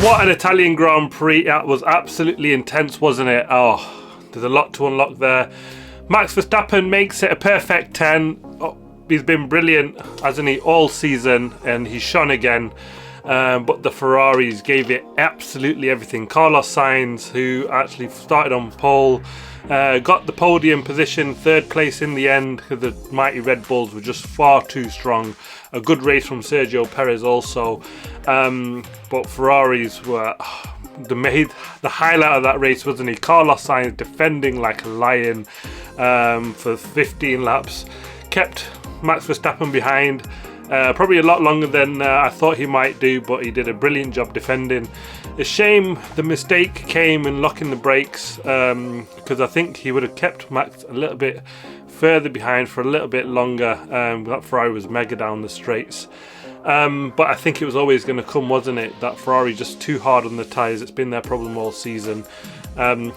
What an Italian Grand Prix. That was absolutely intense, wasn't it? Oh, there's a lot to unlock there. Max Verstappen makes it a perfect 10. Oh, he's been brilliant, hasn't he, all season, and he's shone again. But the Ferraris gave it absolutely everything. Carlos Sainz, who actually started on pole, got the podium position, third place in the end, because the mighty Red Bulls were just far too strong. A good race from Sergio Perez also. But Ferraris were the highlight of that race, wasn't he? Carlos Sainz defending like a lion for 15 laps. Kept Max Verstappen behind. Probably a lot longer than I thought he might do, but he did a brilliant job defending. A shame the mistake came in locking the brakes, because I think he would have kept Max a little bit further behind for a little bit longer. That Ferrari was mega down the straights. But I think it was always going to come, wasn't it? That Ferrari just too hard on the tyres. It's been their problem all season.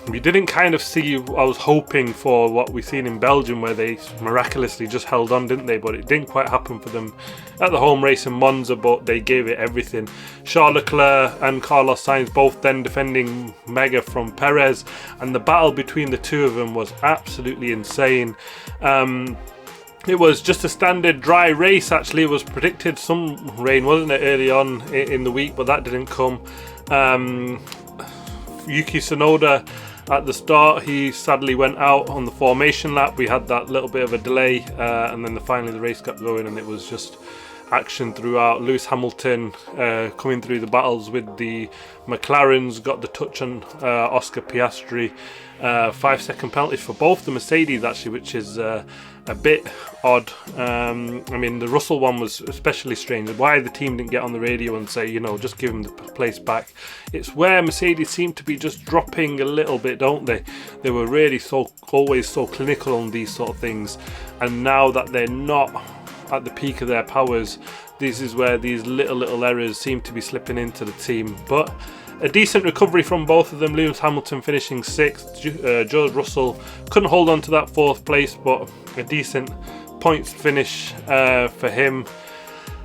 We didn't kind of see, I was hoping for what we've seen in Belgium, where they miraculously just held on, didn't they? But it didn't quite happen for them at the home race in Monza, but they gave it everything. Charles Leclerc and Carlos Sainz both then defending mega from Perez, and the battle between the two of them was absolutely insane. It was just a standard dry race. Actually, it was predicted some rain, wasn't it, early on in the week, but that didn't come. Yuki Tsunoda at the start, he sadly went out on the formation lap. We had that little bit of a delay, and then finally the race got going, and it was just action throughout. Lewis Hamilton coming through the battles with the McLarens, got the touch on Oscar Piastri. 5-second penalties for both the Mercedes, actually, which is a bit odd. I mean, the Russell one was especially strange. Why the team didn't get on the radio and say, you know, just give him the place back. It's where Mercedes seem to be just dropping a little bit, don't they? They were really always so clinical on these sort of things, and now that they're not at the peak of their powers, this is where these little errors seem to be slipping into the team. But a decent recovery from both of them. Lewis Hamilton finishing 6th. George Russell couldn't hold on to that 4th place, but a decent points finish for him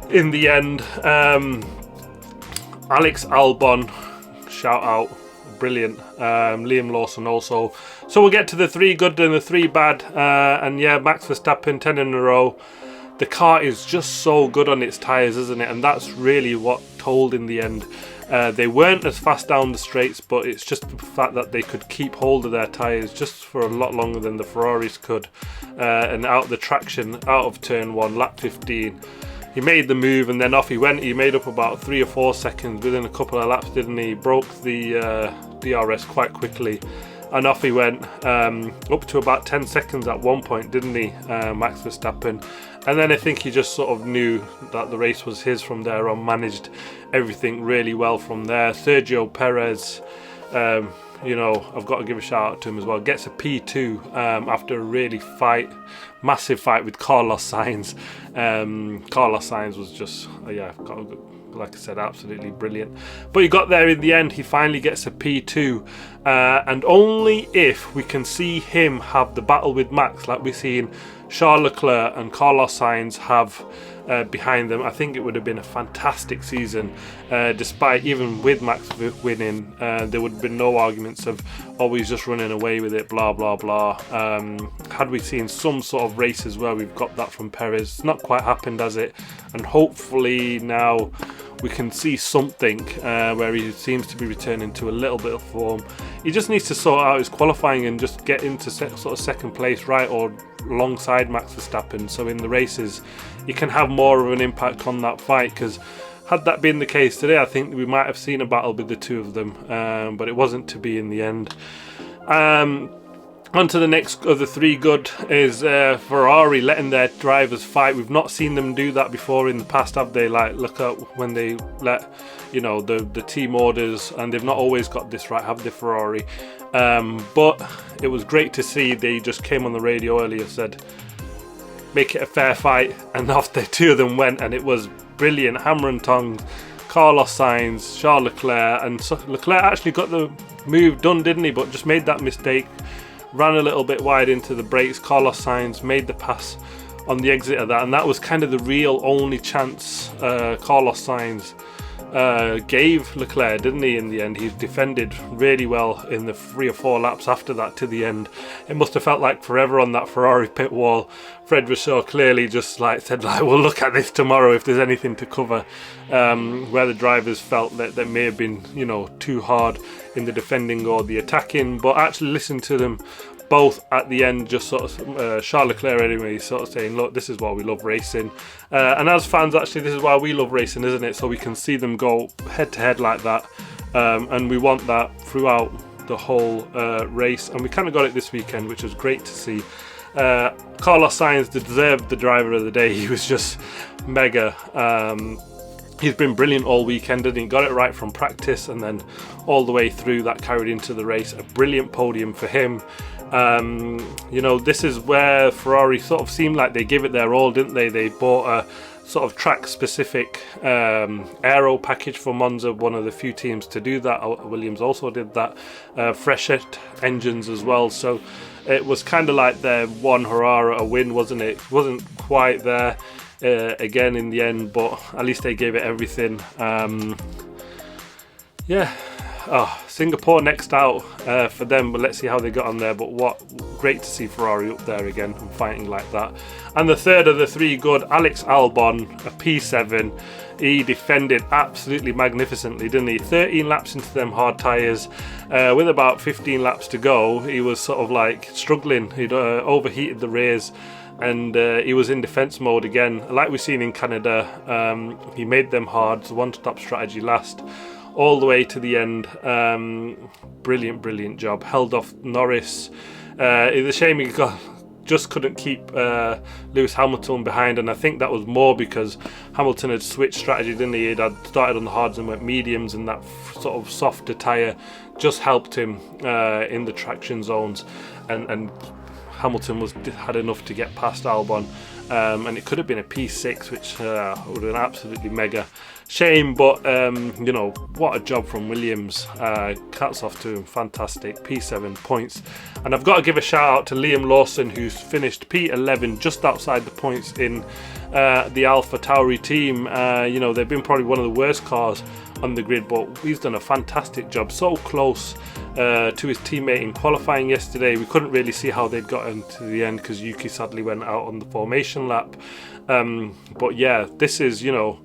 in the end. Alex Albon, shout out, brilliant. Liam Lawson also. So we'll get to the 3 good and the 3 bad. And yeah, Max Verstappen, 10 in a row. The car is just so good on its tyres, isn't it? And that's really what told in the end. They weren't as fast down the straights, but it's just the fact that they could keep hold of their tyres just for a lot longer than the Ferraris could. And out the traction, out of turn 1, lap 15, he made the move, and then off he went. He made up about 3 or 4 seconds within a couple of laps, didn't he? Broke the DRS quite quickly, and off he went, up to about 10 seconds at one point, didn't he, Max Verstappen? And then I think he just sort of knew that the race was his from there on, managed everything really well from there. Sergio Perez, you know, I've got to give a shout out to him as well. Gets a P2 after a really massive fight with Carlos Sainz. Carlos Sainz was just, like I said, absolutely brilliant. But he got there in the end. He finally gets a P2. And only if we can see him have the battle with Max, like we've seen Charles Leclerc and Carlos Sainz have behind them, I think it would have been a fantastic season. Despite, even with Max winning, there would have been no arguments of, oh, he's just running away with it, blah blah blah. Had we seen some sort of races where we've got that from Perez, it's not quite happened, has it? And hopefully now we can see something where he seems to be returning to a little bit of form. He just needs to sort out his qualifying and just get into sort of second place, right, or alongside Max Verstappen, so in the races he can have more of an impact on that fight. Because had that been the case today, I think we might have seen a battle with the two of them, but it wasn't to be in the end. On to the next of the 3 good is Ferrari letting their drivers fight. We've not seen them do that before in the past, have they? Like, look at when they let, you know, the team orders, and they've not always got this right, have they, Ferrari? But it was great to see. They just came on the radio earlier, said, make it a fair fight, and off the 2 of them went, and it was brilliant. Hammer and tongs, Carlos Sainz, Charles Leclerc, and Leclerc actually got the move done, didn't he? But just made that mistake. Ran a little bit wide into the brakes. Carlos Sainz made the pass on the exit of that, and that was kind of the real only chance Carlos Sainz gave Leclerc, didn't he, in the end. He defended really well in the 3 or 4 laps after that to the end. It must have felt like forever on that Ferrari pit wall. Fred Vasseur clearly just like said, like, we'll look at this tomorrow if there's anything to cover, where the drivers felt that they may have been, you know, too hard in the defending or the attacking, but actually listen to them both at the end, just sort of Charles Leclerc anyway, sort of saying, look, this is why we love racing, and as fans, actually, this is why we love racing, isn't it? So we can see them go head to head like that, and we want that throughout the whole race, and we kind of got it this weekend, which was great to see. Carlos Sainz deserved the driver of the day. He was just mega. He's been brilliant all weekend, and he got it right from practice and then all the way through. That carried into the race. A brilliant podium for him. You know, this is where Ferrari sort of seemed like they gave it their all, didn't they? They bought a sort of track-specific aero package for Monza, one of the few teams to do that. Williams also did that. Freshet engines as well. So it was kind of like their one hurrah, a win, wasn't it? It wasn't quite there again in the end, but at least they gave it everything. Yeah. Oh, Singapore next out for them, but let's see how they got on there. But what great to see Ferrari up there again and fighting like that. And the third of the 3 good, Alex Albon, a P7. He defended absolutely magnificently, didn't he? 13 laps into them hard tyres, with about 15 laps to go. He was sort of like struggling. He'd overheated the rears, and he was in defence mode again. Like we've seen in Canada, he made them hard. So one-stop strategy last, all the way to the end. Brilliant job. Held off Norris. It's a shame he just couldn't keep Lewis Hamilton behind, and I think that was more because Hamilton had switched strategy, didn't he? He'd had started on the hards and went mediums, and that sort of softer tyre just helped him in the traction zones, and Hamilton had enough to get past Albon, and it could have been a P6, which would have been absolutely mega. Shame, but you know, what a job from Williams. Hats off to him. Fantastic. P7 points. And I've got to give a shout out to Liam Lawson, who's finished P11, just outside the points in the Alpha Tauri team. You know, they've been probably one of the worst cars on the grid, but he's done a fantastic job. So close to his teammate in qualifying yesterday. We couldn't really see how they'd gotten to the end because Yuki sadly went out on the formation lap. But yeah, this is, you know,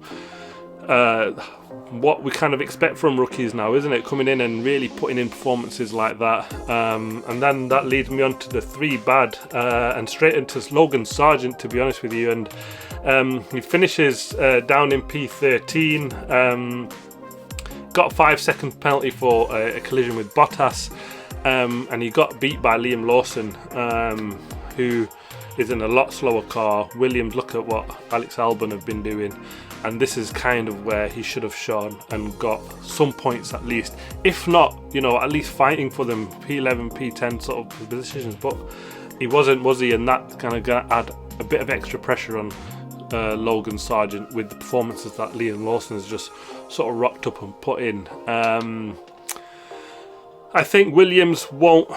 what we kind of expect from rookies now, isn't it? Coming in and really putting in performances like that. And then that leads me on to the 3 bad, and straight into Logan Sargent, to be honest with you. And he finishes down in P13. Got a 5-second penalty for a collision with Bottas, and he got beat by Liam Lawson, who is in a lot slower car. Williams, look at what Alex Albon have been doing, and this is kind of where he should have shone and got some points at least, if not, you know, at least fighting for them P11, P10 sort of positions. But he wasn't, was he? And that kind of gonna add a bit of extra pressure on Logan Sargent with the performances that Liam Lawson has just sort of rocked up and put in. I think Williams won't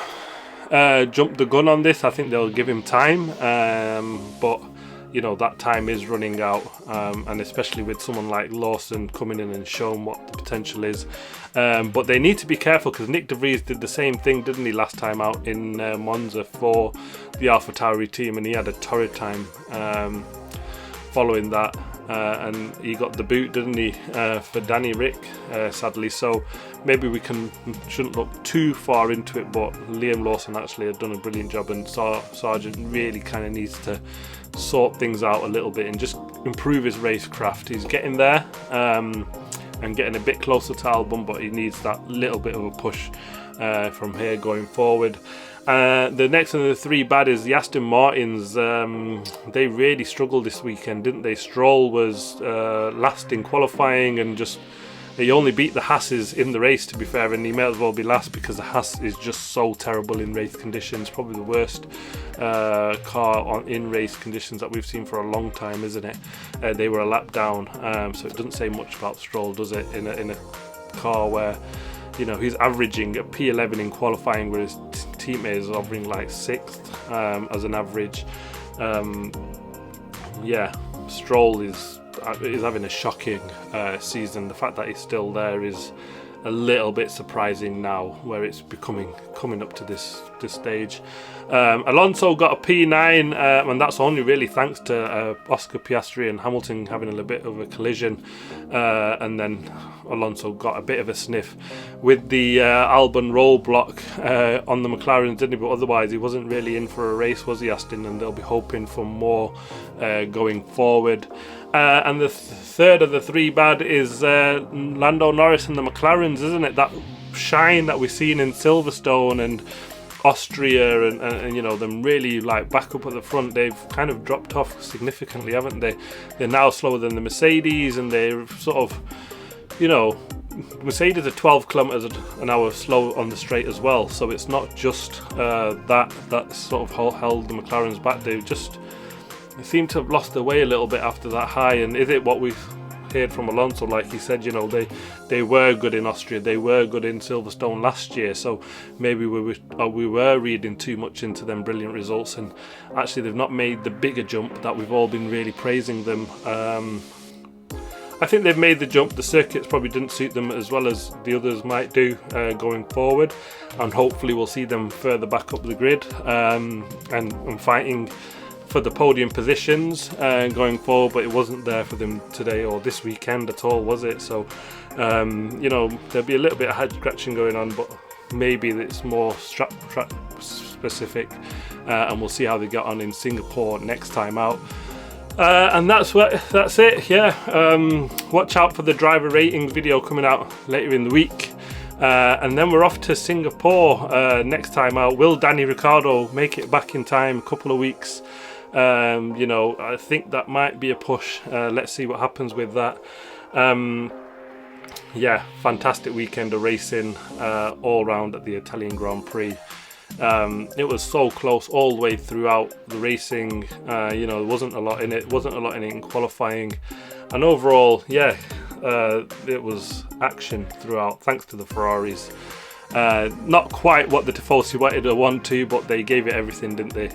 jump the gun on this. I think they'll give him time, but you know, that time is running out, and especially with someone like Lawson coming in and showing what the potential is. But they need to be careful because Nick De Vries did the same thing, didn't he, last time out in Monza for the AlphaTauri team, and he had a torrid time following that, and he got the boot, didn't he, for Danny Rick, sadly. So maybe we shouldn't look too far into it, but Liam Lawson actually had done a brilliant job, and Sargent really kind of needs to sort things out a little bit and just improve his racecraft. He's getting there, and getting a bit closer to Albon, but he needs that little bit of a push from here going forward. The next of the 3 bad is the Aston Martins. They really struggled this weekend, didn't they? Stroll was last in qualifying, and just he only beat the Haas's in the race, to be fair, and he may as well be last because the Haas is just so terrible in race conditions. Probably the worst car in race conditions that we've seen for a long time, isn't it? They were a lap down, so it doesn't say much about Stroll, does it, in a car where, you know, he's averaging a P11 in qualifying, where his teammate is offering like 6th as an average. Yeah, Stroll is is having a shocking season. The fact that he's still there is a little bit surprising now, where it's coming up to this stage. Alonso got a P9, and that's only really thanks to Oscar Piastri and Hamilton having a little bit of a collision, and then Alonso got a bit of a sniff with the Albon roadblock on the McLaren, didn't he? But otherwise he wasn't really in for a race, was he, Aston? And they'll be hoping for more going forward. And the third of the three bad is Lando Norris and the McLarens, isn't it? That shine that we've seen in Silverstone and Austria and you know, them really like back up at the front, they've kind of dropped off significantly, haven't they? They're now slower than the Mercedes, and they're sort of, you know, Mercedes are 12 kilometers an hour slow on the straight as well, so it's not just that sort of held the McLarens back. They seem to have lost their way a little bit after that high. And is it what we've heard from Alonso? Like he said, you know, they were good in Austria, they were good in Silverstone last year, so maybe we were reading too much into them brilliant results, and actually they've not made the bigger jump that we've all been really praising them. I think they've made the jump. The circuits probably didn't suit them as well as the others might do going forward, and hopefully we'll see them further back up the grid and fighting for the podium positions going forward. But it wasn't there for them today or this weekend at all, was it? So you know, there'll be a little bit of head scratching going on, but maybe it's more track specific, and we'll see how they get on in Singapore next time out. And that's it. Yeah, watch out for the driver ratings video coming out later in the week, and then we're off to Singapore next time out. Will Danny Ricciardo make it back in time? A couple of weeks. You know, I think that might be a push. Let's see what happens with that. Yeah, fantastic weekend of racing all round at the Italian Grand Prix. It was so close all the way throughout the racing. You know, there wasn't a lot in it. In qualifying, and overall, yeah, it was action throughout. Thanks to the Ferraris. Not quite what the Tifosi wanted to want to, but they gave it everything, didn't they?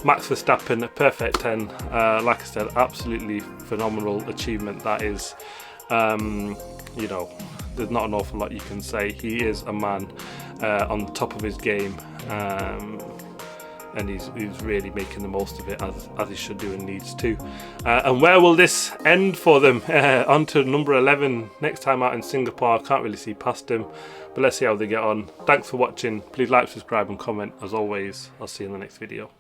Max Verstappen, a perfect 10. Like I said, absolutely phenomenal achievement that is. You know, there's not an awful lot you can say. He is a man on the top of his game, and he's really making the most of it as he should do and needs to. And where will this end for them? On to number 11 next time out in Singapore. I can't really see past him, but let's see how they get on. Thanks for watching. Please like, subscribe and comment. As always, I'll see you in the next video.